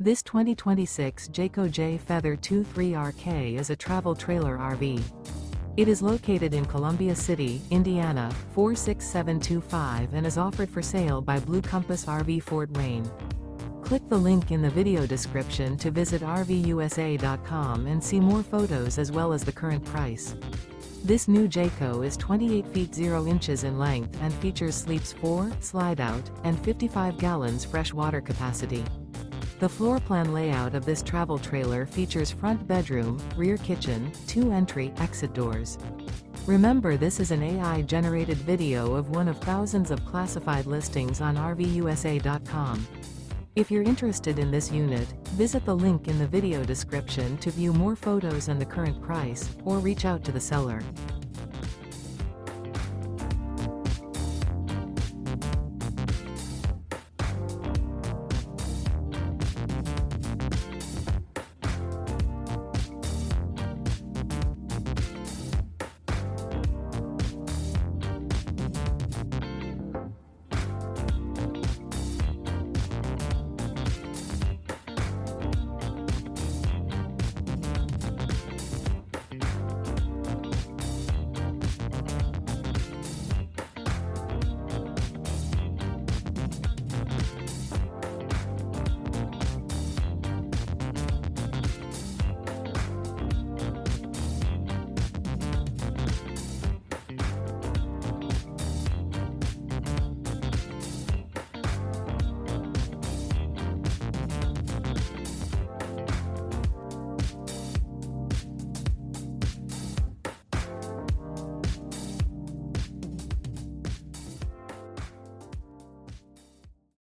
This 2026 Jayco Jay Feather 23RK is a travel trailer RV. It is located in Columbia City, Indiana, 46725 and is offered for sale by Blue Compass RV Fort Wayne. Click the link in the video description to visit RVUSA.com and see more photos as well as the current price. This new Jayco is 28 feet 0 inches in length and features sleeps 4, slide-out, and 55 gallons fresh water capacity. The floor plan layout of this travel trailer features front bedroom, rear kitchen, 2 entry/exit doors. Remember, this is an AI-generated video of one of thousands of classified listings on RVUSA.com. If you're interested in this unit, visit the link in the video description to view more photos and the current price, or reach out to the seller.